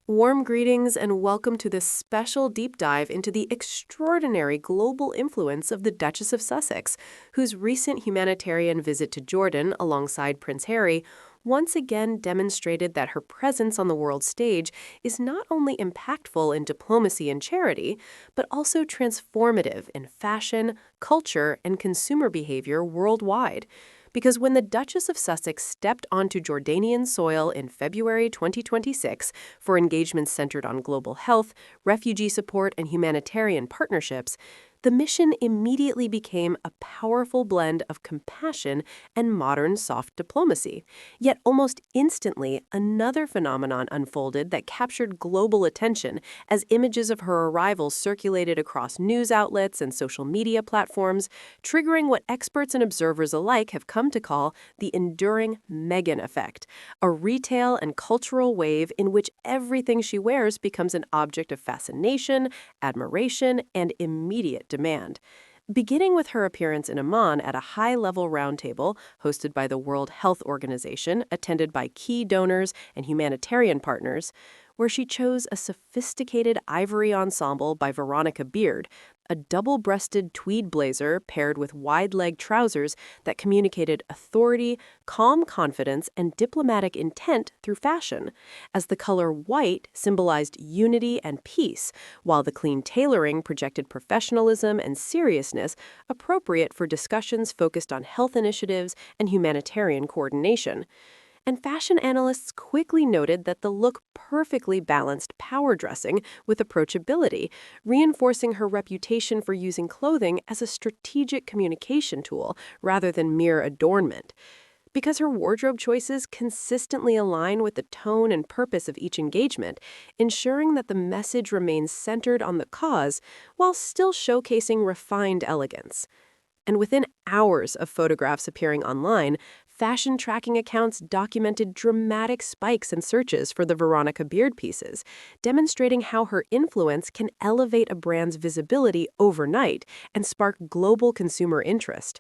Warm greetings and welcome to this special deep dive into the extraordinary global influence of the Duchess of Sussex, whose recent humanitarian visit to Jordan alongside Prince Harry once again demonstrated that her presence on the world stage is not only impactful in diplomacy and charity, but also transformative in fashion, culture, and consumer behavior worldwide. Because when the Duchess of Sussex stepped onto Jordanian soil in February 2026 for engagements centered on global health, refugee support, and humanitarian partnerships, the mission immediately became a powerful blend of compassion and modern soft diplomacy. Yet almost instantly, another phenomenon unfolded that captured global attention as images of her arrival circulated across news outlets and social media platforms, triggering what experts and observers alike have come to call the enduring Meghan Effect, a retail and cultural wave in which everything she wears becomes an object of fascination, admiration, and immediate demand. Beginning with her appearance in Amman at a high-level roundtable hosted by the World Health Organization, attended by key donors and humanitarian partners, where she chose a sophisticated ivory ensemble by Veronica Beard, a double-breasted tweed blazer paired with wide-leg trousers that communicated authority, calm confidence, and diplomatic intent through fashion, as the color white symbolized unity and peace, while the clean tailoring projected professionalism and seriousness appropriate for discussions focused on health initiatives and humanitarian coordination. And fashion analysts quickly noted that the look perfectly balanced power dressing with approachability, reinforcing her reputation for using clothing as a strategic communication tool rather than mere adornment. Because her wardrobe choices consistently align with the tone and purpose of each engagement, ensuring that the message remains centered on the cause while still showcasing refined elegance. And within hours of photographs appearing online, fashion tracking accounts documented dramatic spikes in searches for the Veronica Beard pieces, demonstrating how her influence can elevate a brand's visibility overnight and spark global consumer interest.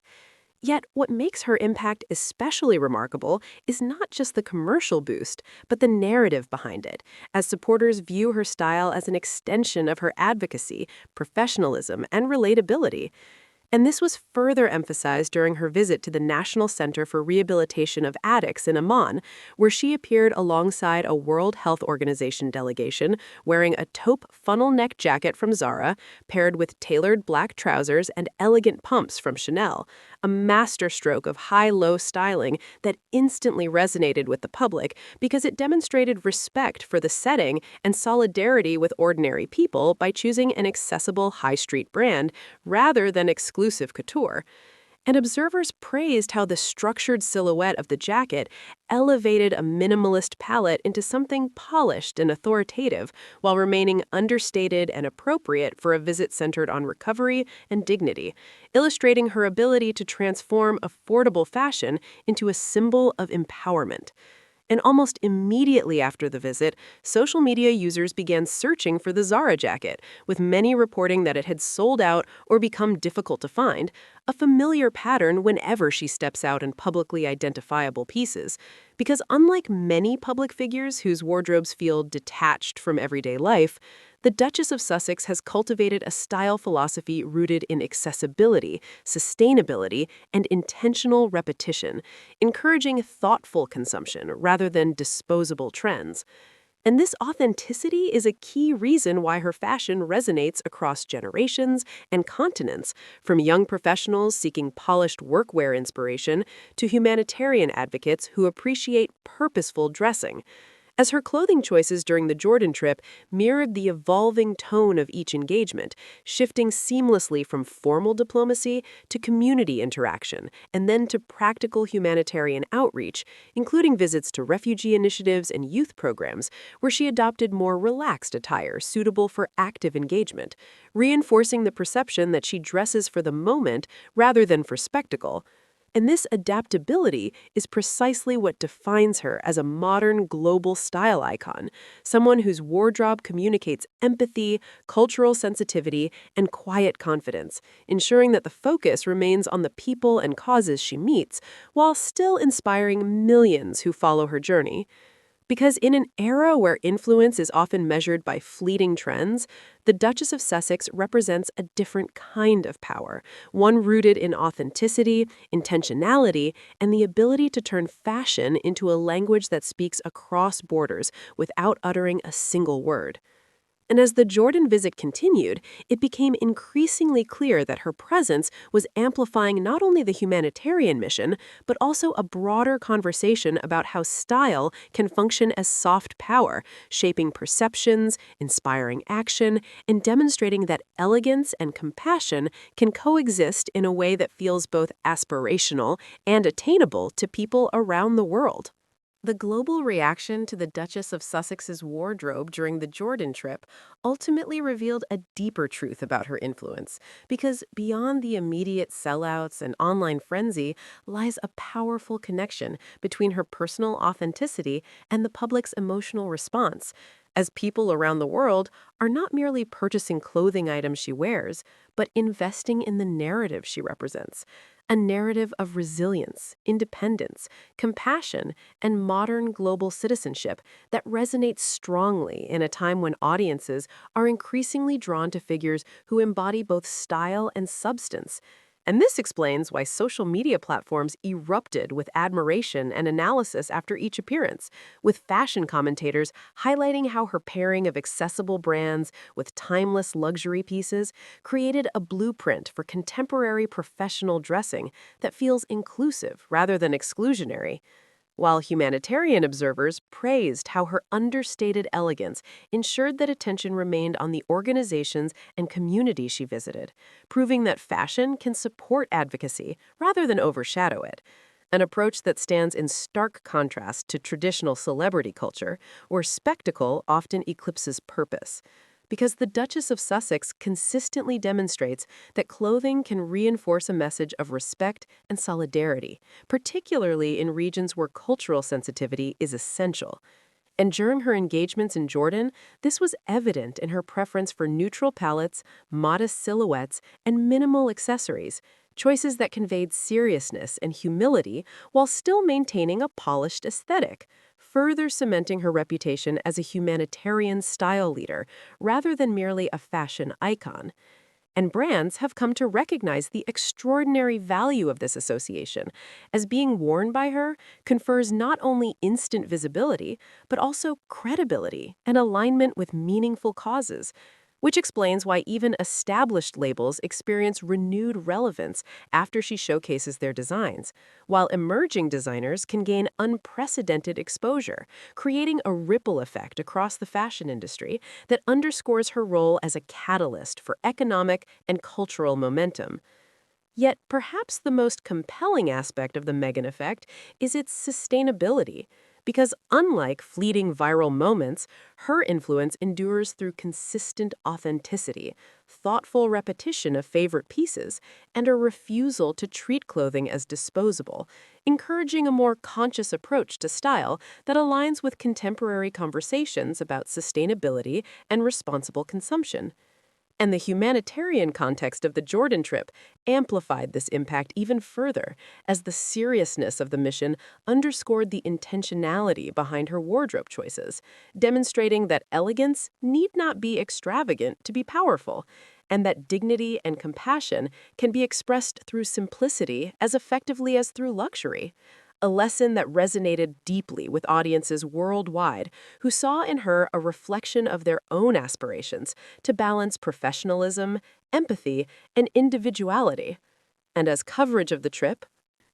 Yet, what makes her impact especially remarkable is not just the commercial boost, but the narrative behind it, as supporters view her style as an extension of her advocacy, professionalism, and relatability. And this was further emphasized during her visit to the National Center for Rehabilitation of Addicts in Amman, where she appeared alongside a World Health Organization delegation wearing a taupe funnel-neck jacket from Zara, paired with tailored black trousers and elegant pumps from Chanel, a masterstroke of high-low styling that instantly resonated with the public because it demonstrated respect for the setting and solidarity with ordinary people by choosing an accessible high-street brand rather than exclusive couture. And observers praised how the structured silhouette of the jacket elevated a minimalist palette into something polished and authoritative while remaining understated and appropriate for a visit centered on recovery and dignity, illustrating her ability to transform affordable fashion into a symbol of empowerment. And almost immediately after the visit, social media users began searching for the Zara jacket, with many reporting that it had sold out or become difficult to find, a familiar pattern whenever she steps out in publicly identifiable pieces. Because unlike many public figures whose wardrobes feel detached from everyday life, the Duchess of Sussex has cultivated a style philosophy rooted in accessibility, sustainability, and intentional repetition, encouraging thoughtful consumption rather than disposable trends. And this authenticity is a key reason why her fashion resonates across generations and continents, from young professionals seeking polished workwear inspiration to humanitarian advocates who appreciate purposeful dressing. As her clothing choices during the Jordan trip mirrored the evolving tone of each engagement, shifting seamlessly from formal diplomacy to community interaction, and then to practical humanitarian outreach, including visits to refugee initiatives and youth programs, where she adopted more relaxed attire suitable for active engagement, reinforcing the perception that she dresses for the moment rather than for spectacle. And this adaptability is precisely what defines her as a modern global style icon, someone whose wardrobe communicates empathy, cultural sensitivity, and quiet confidence, ensuring that the focus remains on the people and causes she meets, while still inspiring millions who follow her journey. Because in an era where influence is often measured by fleeting trends, the Duchess of Sussex represents a different kind of power, one rooted in authenticity, intentionality, and the ability to turn fashion into a language that speaks across borders without uttering a single word. And as the Jordan visit continued, it became increasingly clear that her presence was amplifying not only the humanitarian mission, but also a broader conversation about how style can function as soft power, shaping perceptions, inspiring action, and demonstrating that elegance and compassion can coexist in a way that feels both aspirational and attainable to people around the world. The global reaction to the Duchess of Sussex's wardrobe during the Jordan trip ultimately revealed a deeper truth about her influence, because beyond the immediate sellouts and online frenzy lies a powerful connection between her personal authenticity and the public's emotional response, as people around the world are not merely purchasing clothing items she wears, but investing in the narrative she represents. A narrative of resilience, independence, compassion, and modern global citizenship that resonates strongly in a time when audiences are increasingly drawn to figures who embody both style and substance. And this explains why social media platforms erupted with admiration and analysis after each appearance, with fashion commentators highlighting how her pairing of accessible brands with timeless luxury pieces created a blueprint for contemporary professional dressing that feels inclusive rather than exclusionary, while humanitarian observers praised how her understated elegance ensured that attention remained on the organizations and communities she visited, proving that fashion can support advocacy rather than overshadow it. An approach that stands in stark contrast to traditional celebrity culture, where spectacle often eclipses purpose. Because the Duchess of Sussex consistently demonstrates that clothing can reinforce a message of respect and solidarity, particularly in regions where cultural sensitivity is essential. And during her engagements in Jordan, this was evident in her preference for neutral palettes, modest silhouettes, and minimal accessories, choices that conveyed seriousness and humility while still maintaining a polished aesthetic, further cementing her reputation as a humanitarian style leader rather than merely a fashion icon. And brands have come to recognize the extraordinary value of this association, as being worn by her confers not only instant visibility, but also credibility and alignment with meaningful causes, which explains why even established labels experience renewed relevance after she showcases their designs, while emerging designers can gain unprecedented exposure, creating a ripple effect across the fashion industry that underscores her role as a catalyst for economic and cultural momentum. Yet, perhaps the most compelling aspect of the Meghan effect is its sustainability, because unlike fleeting viral moments, her influence endures through consistent authenticity, thoughtful repetition of favorite pieces, and a refusal to treat clothing as disposable, encouraging a more conscious approach to style that aligns with contemporary conversations about sustainability and responsible consumption. And the humanitarian context of the Jordan trip amplified this impact even further, as the seriousness of the mission underscored the intentionality behind her wardrobe choices, demonstrating that elegance need not be extravagant to be powerful, and that dignity and compassion can be expressed through simplicity as effectively as through luxury. A lesson that resonated deeply with audiences worldwide who saw in her a reflection of their own aspirations to balance professionalism, empathy, and individuality. And as coverage of the trip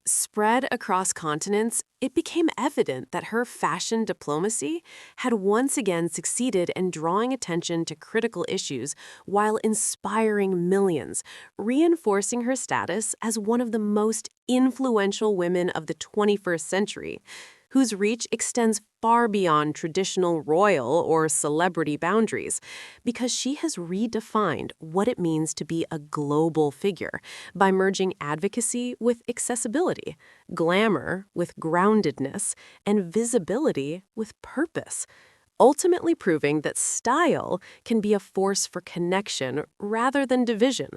spread across continents, it became evident that her fashion diplomacy had once again succeeded in drawing attention to critical issues while inspiring millions, reinforcing her status as one of the most influential women of the 21st century, whose reach extends far beyond traditional royal or celebrity boundaries, because she has redefined what it means to be a global figure by merging advocacy with accessibility, glamour with groundedness, and visibility with purpose, ultimately proving that style can be a force for connection rather than division.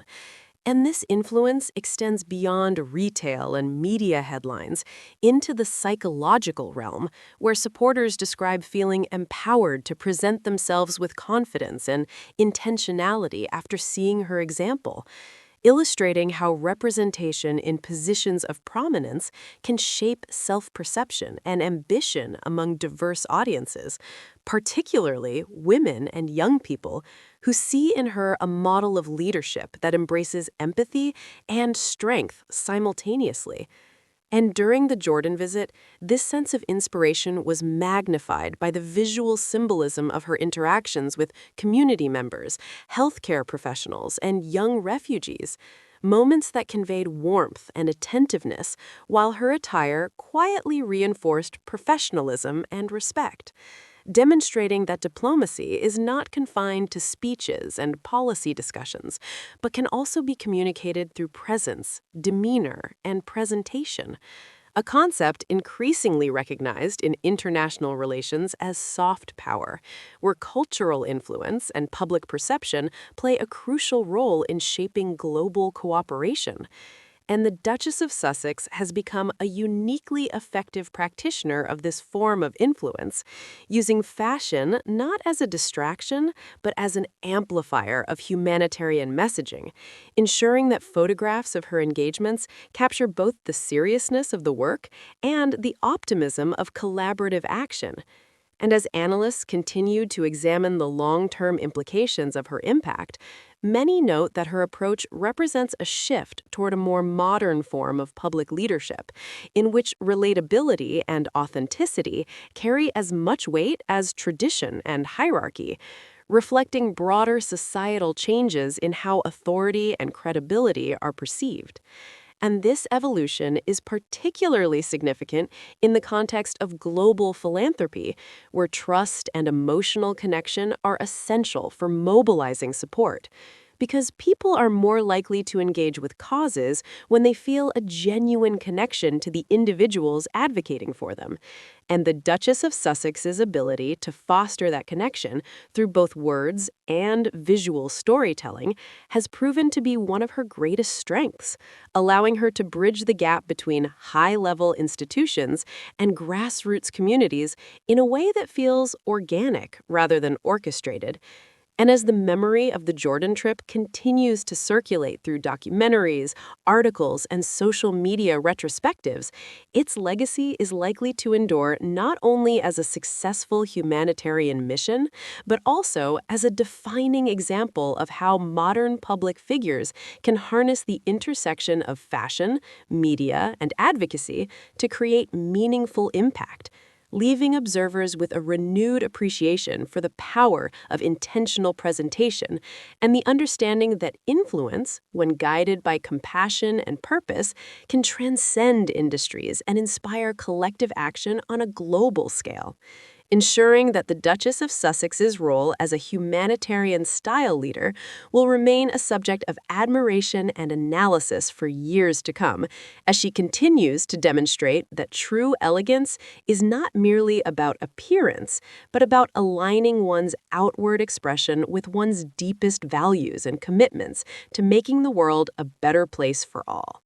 And this influence extends beyond retail and media headlines into the psychological realm, where supporters describe feeling empowered to present themselves with confidence and intentionality after seeing her example, illustrating how representation in positions of prominence can shape self-perception and ambition among diverse audiences, particularly women and young people who see in her a model of leadership that embraces empathy and strength simultaneously. And during the Jordan visit, this sense of inspiration was magnified by the visual symbolism of her interactions with community members, healthcare professionals, and young refugees. Moments that conveyed warmth and attentiveness, while her attire quietly reinforced professionalism and respect, demonstrating that diplomacy is not confined to speeches and policy discussions, but can also be communicated through presence, demeanor, and presentation, a concept increasingly recognized in international relations as soft power, where cultural influence and public perception play a crucial role in shaping global cooperation. And the Duchess of Sussex has become a uniquely effective practitioner of this form of influence, using fashion not as a distraction, but as an amplifier of humanitarian messaging, ensuring that photographs of her engagements capture both the seriousness of the work and the optimism of collaborative action. And as analysts continue to examine the long-term implications of her impact, many note that her approach represents a shift toward a more modern form of public leadership, in which relatability and authenticity carry as much weight as tradition and hierarchy, reflecting broader societal changes in how authority and credibility are perceived. And this evolution is particularly significant in the context of global philanthropy, where trust and emotional connection are essential for mobilizing support. Because people are more likely to engage with causes when they feel a genuine connection to the individuals advocating for them. And the Duchess of Sussex's ability to foster that connection through both words and visual storytelling has proven to be one of her greatest strengths, allowing her to bridge the gap between high-level institutions and grassroots communities in a way that feels organic rather than orchestrated. And as the memory of the Jordan trip continues to circulate through documentaries, articles, and social media retrospectives, its legacy is likely to endure not only as a successful humanitarian mission, but also as a defining example of how modern public figures can harness the intersection of fashion, media, and advocacy to create meaningful impact, leaving observers with a renewed appreciation for the power of intentional presentation and the understanding that influence, when guided by compassion and purpose, can transcend industries and inspire collective action on a global scale, ensuring that the Duchess of Sussex's role as a humanitarian style leader will remain a subject of admiration and analysis for years to come, as she continues to demonstrate that true elegance is not merely about appearance, but about aligning one's outward expression with one's deepest values and commitments to making the world a better place for all.